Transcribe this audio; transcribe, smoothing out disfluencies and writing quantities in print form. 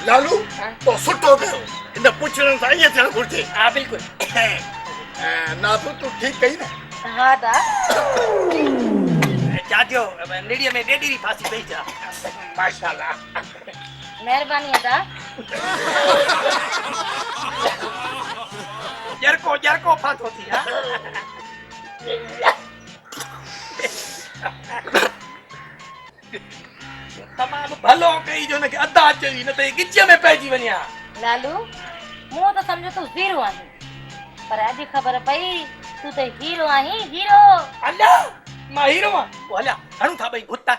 लालू तो सुठो कयो इन पुछण सां ईअं थियणु घुरिजे। हाँ बिल्कुल। नाथू तू ठीक कही न? हाँ दा। जाजो नेड़ीअ में ॾेढी फांसी पई जा। माशाल्लाह। मेहरबानी है दा। जरको फांसो थी हा। तमाम भलो कई जो न के अदा चई न ते गिच में पइजी वनिया। लालू मु तो समझो तू हीरो आही, पर अॼु ख़बर पई तू तो हीरो आही हीरो। अल्लाह मां हीरो आ। हला हणू था भई भुता।